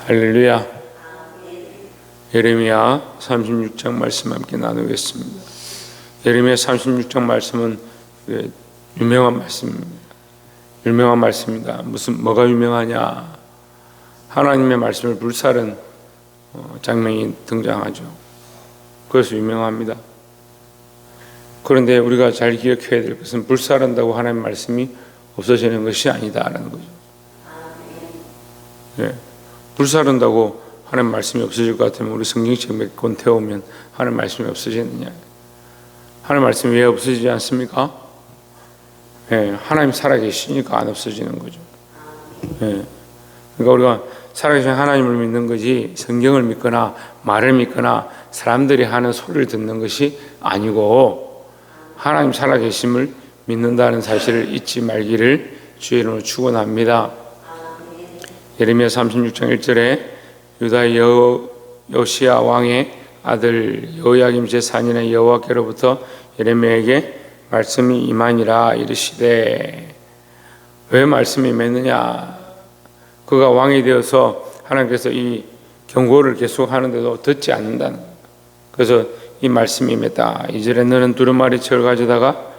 할렐루야. 예레미야 36장 말씀 함께 나누겠습니다. 예레미야 36장 말씀은 유명한 말씀입니다. 유명한 말씀입니다. 뭐가 유명하냐? 하나님의 말씀을 불사른 장면이 등장하죠. 그래서 유명합니다. 그런데 우리가 잘 기억해야 될 것은 불사른다고 하나님의 말씀이 없어지는 것이 아니다라는 거죠. 네. 불사른다고 하나님 말씀이 없어질 것 같으면 우리 성경책 몇 권 태우면 하나님 말씀이 없어지느냐? 하나님 말씀이 왜 없어지지 않습니까? 네, 하나님 살아계시니까 안 없어지는 거죠. 네. 그러니까 우리가 살아계신 하나님을 믿는 거지 성경을 믿거나 말을 믿거나 사람들이 하는 소리를 듣는 것이 아니고 하나님 살아계심을 믿는다는 사실을 잊지 말기를 주의 이름으로 축원합니다. 예레미야 36장 1절에 유다의 요시야 왕의 아들 여호야김 제4년에 여호와께로부터 예레미야에게 말씀이 임하니라 이르시되. 왜 말씀이 임했느냐? 그가 왕이 되어서 하나님께서 이 경고를 계속하는데도 듣지 않는다는 거예요. 그래서 이 말씀이 임했다. 2절에 너는 두루마리책을 가져다가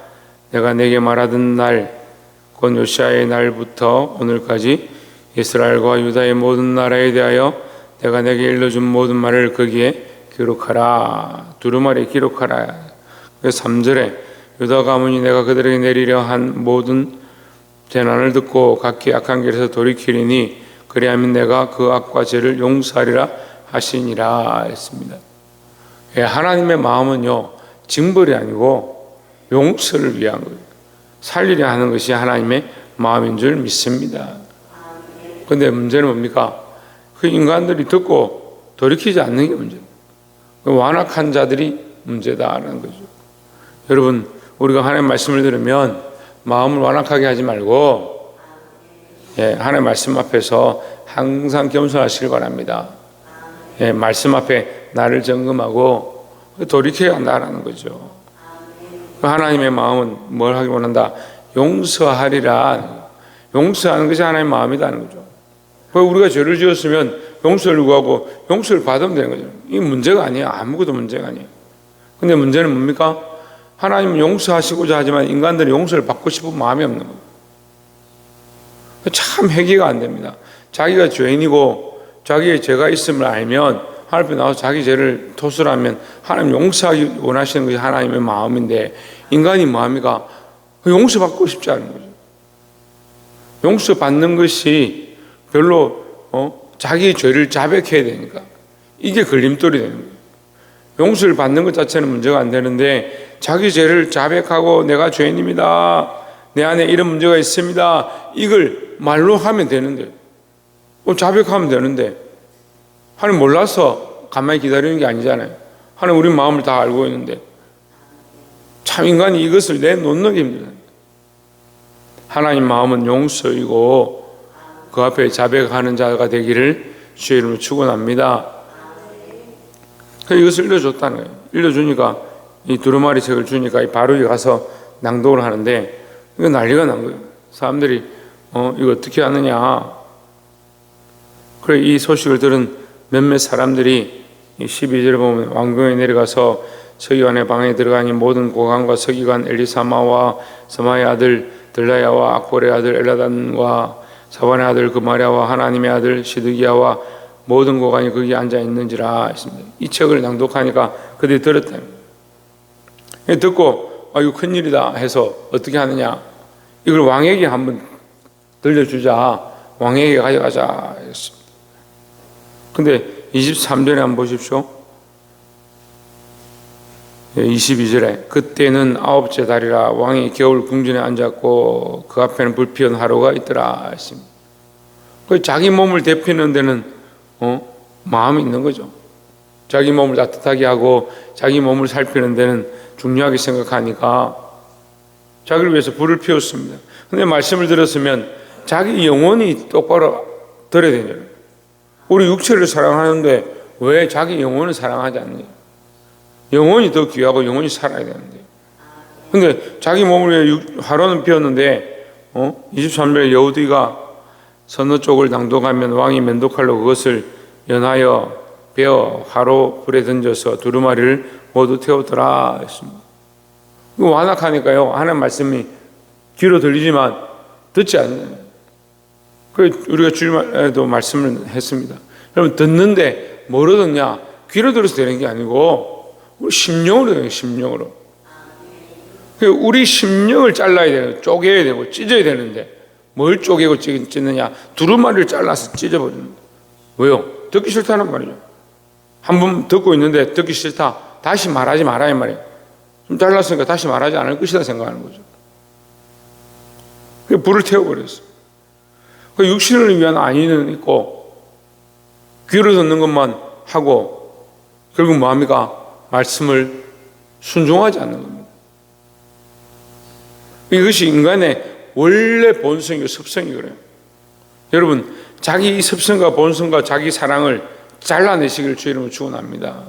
내가 내게 말하던 날 곧 요시야의 날부터 오늘까지 이스라엘과 유다의 모든 나라에 대하여 내가 내게 일러준 모든 말을 거기에 기록하라. 두루마리에 기록하라. 3절에 유다 가문이 내가 그들에게 내리려 한 모든 재난을 듣고 각기 악한 길에서 돌이키리니 그리하면 내가 그 악과 죄를 용서하리라 하시니라 했습니다. 하나님의 마음은요, 징벌이 아니고 용서를 위한 거예요. 살리려 하는 것이 하나님의 마음인 줄 믿습니다. 그런데 문제는 뭡니까? 그 인간들이 듣고 돌이키지 않는 게 문제예요. 완악한 자들이 문제다라는 거죠. 여러분, 우리가 하나님의 말씀을 들으면 마음을 완악하게 하지 말고 하나님의 말씀 앞에서 항상 겸손하시길 바랍니다. 말씀 앞에 나를 점검하고 돌이켜야 한다는 거죠. 하나님의 마음은 뭘 하기 원한다? 용서하리라. 용서하는 것이 하나님의 마음이라는 거죠. 우리가 죄를 지었으면 용서를 구하고 용서를 받으면 되는 거죠. 이게 문제가 아니에요. 아무것도 문제가 아니에요. 근데 문제는 뭡니까? 하나님은 용서하시고자 하지만 인간들이 용서를 받고 싶은 마음이 없는 거예요. 참 회개가 안 됩니다. 자기가 죄인이고 자기의 죄가 있음을 알면 하나님 앞에 나와서 자기 죄를 토설하면 하나님 용서하기 원하시는 것이 하나님의 마음인데 인간이 뭐합니까? 용서받고 싶지 않은 거죠. 용서받는 것이 별로 자기의 죄를 자백해야 되니까 이게 걸림돌이 되는 거예요. 용서를 받는 것 자체는 문제가 안 되는데 자기 죄를 자백하고 내가 죄인입니다. 내 안에 이런 문제가 있습니다. 이걸 말로 하면 되는데 자백하면 되는데 하나님 몰라서 가만히 기다리는 게 아니잖아요. 하나님 우리 마음을 다 알고 있는데 참 인간이 이것을 내놓는 게 힘들어요. 하나님 마음은 용서이고 그 앞에 자백하는 자가 되기를 주의 이름으로 축원합니다. 이것을 일러줬다는 거예요. 일러주니까 이 두루마리 책을 주니까 이 바로에 가서 낭독을 하는데 이거 난리가 난 거예요. 사람들이 이거 어떻게 하느냐. 그래 이 소식을 들은 몇몇 사람들이 12절에 보면 왕궁에 내려가서 서기관의 방에 들어가니 모든 고관과 서기관 엘리사마와 서마의 아들 들라야와 악볼의 아들 엘라단과 사반의 아들 그마랴와 하나님의 아들 시드기야와 모든 고관이 거기 앉아 있는지라 했습니다. 이 책을 낭독하니까 그들이 들었다. 듣고 이거 큰일이다 해서 어떻게 하느냐. 이걸 왕에게 한번 들려주자. 왕에게 가져가자 했습니다. 근데 23절에 한번 보십시오. 22절에 그때는 9째 달이라 왕이 겨울 궁전에 앉았고 그 앞에는 불피운 하루가 있더라 했습니다. 자기 몸을 데피는 데는 마음이 있는 거죠. 자기 몸을 따뜻하게 하고 자기 몸을 살피는 데는 중요하게 생각하니까 자기를 위해서 불을 피웠습니다. 근데 말씀을 들었으면 자기 영혼이 똑바로 들어야 되잖아요. 우리 육체를 사랑하는데 왜 자기 영혼을 사랑하지 않느냐? 영혼이 더 귀하고 영혼이 살아야 되는데. 근데 자기 몸을 위해 하루는 피웠는데 23절에 여우디가 서너 쪽을 낭독하면 왕이 면도칼로 그것을 연하여 베어 화로 불에 던져서 두루마리를 모두 태우더라 했습니다. 이거 완악하니까요, 하나님 말씀이 귀로 들리지만 듣지 않는. 그래서 우리가 주일에도 말씀을 했습니다. 여러분, 듣는데 뭐로 듣냐? 귀로 들어서 되는 게 아니고 우리 심령으로 되는 거예요. 심령으로. 우리 심령을 잘라야 되고 쪼개야 되고 찢어야 되는데 뭘 쪼개고 찢느냐? 두루마리를 잘라서 찢어버리는 거예요. 왜요? 듣기 싫다는 말이죠. 한 번 듣고 있는데 듣기 싫다, 다시 말하지 마라 이 말이에요. 좀 잘랐으니까 다시 말하지 않을 것이다 생각하는 거죠. 그래서 불을 태워버렸어요. 육신을 위한 안위는 있고 귀로 듣는 것만 하고 결국 뭐합니까? 말씀을 순종하지 않는 겁니다. 이것이 인간의 원래 본성이고 습성이 그래요. 여러분, 자기 습성과 본성과 자기 사랑을 잘라내시기를 주의 이름으로 축원합니다.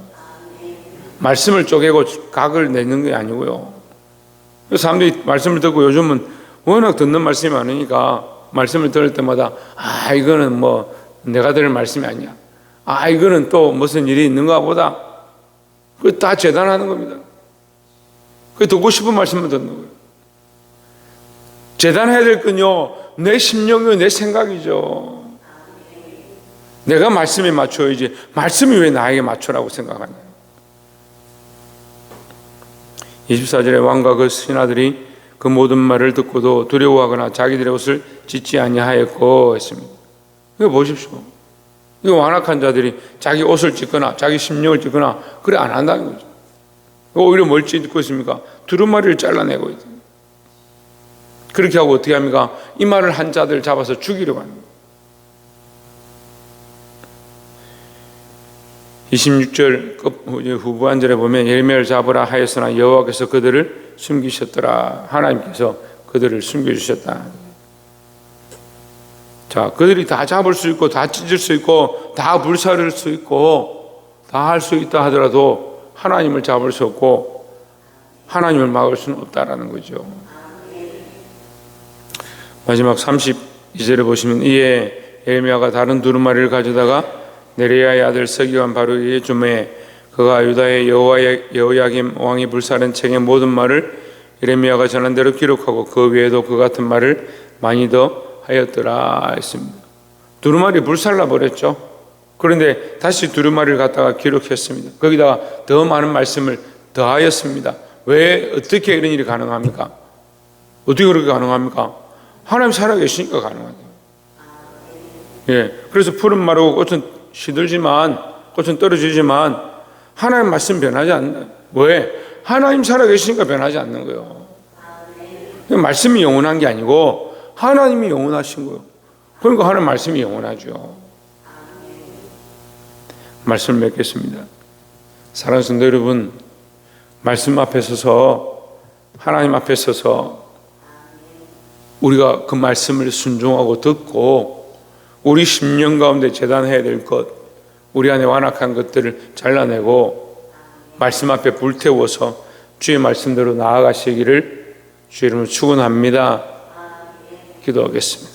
말씀을 쪼개고 각을 내는 게 아니고요. 사람들이 말씀을 듣고 요즘은 워낙 듣는 말씀이 많으니까 말씀을 들을 때마다 이거는 뭐 내가 들을 말씀이 아니야. 이거는 또 무슨 일이 있는가 보다. 그거 다 재단하는 겁니다. 그 듣고 싶은 말씀만 듣는 거예요. 재단해야 될 건요, 내 심령이요, 내 생각이죠. 내가 말씀에 맞춰야지 말씀이 왜 나에게 맞춰라고 생각하냐. 24절에 왕과 그 신하들이 그 모든 말을 듣고도 두려워하거나 자기들의 옷을 찢지 아니하였고 했습니다. 이거 보십시오. 이거 완악한 자들이 자기 옷을 찢거나 자기 심령을 찢거나 그래 안 한다는 거죠. 오히려 뭘 찢고 있습니까? 두루마리를 잘라내고 있습니다. 그렇게 하고 어떻게 합니까? 이 말을 한 자들 잡아서 죽이려고 합니다. 26절 후반절에 보면 예레미야를 잡으라 하였으나 여호와께서 그들을 숨기셨더라. 하나님께서 그들을 숨겨주셨다. 자, 그들이 다 잡을 수 있고 다 찢을 수 있고 다 불사를 수 있고 다 할 수 있다 하더라도 하나님을 잡을 수 없고 하나님을 막을 수는 없다라는 거죠. 마지막 32절에 보시면 이에 예레미야가 다른 두루마리를 가져다가 네리야의 아들 서기관 바루기의 주매에 그가 유다의 여호야김 왕이 불사른 책의 모든 말을 예레미야가 전한 대로 기록하고 그 외에도 그 같은 말을 많이 더 하였더라 했습니다. 두루마리 불살라 버렸죠. 그런데 다시 두루마리를 갖다가 기록했습니다. 거기다가 더 많은 말씀을 더하였습니다. 왜 어떻게 이런 일이 가능합니까? 어떻게 그렇게 가능합니까? 하나님 살아계시니까 가능하죠. 그래서 풀은 마르고 꽃은 시들지만 꽃은 떨어지지만 하나님 말씀 변하지 않는. 왜? 하나님 살아계시니까 변하지 않는 거예요. 말씀이 영원한 게 아니고 하나님이 영원하신 거예요. 그러니까 하나님 말씀이 영원하죠. 말씀을 맺겠습니다. 사랑하는 성도 여러분, 말씀 앞에 서서 하나님 앞에 서서 우리가 그 말씀을 순종하고 듣고 우리 심령 가운데 재단해야 될 것, 우리 안에 완악한 것들을 잘라내고 말씀 앞에 불태워서 주의 말씀대로 나아가시기를 주의 이름으로 축원합니다. 기도하겠습니다.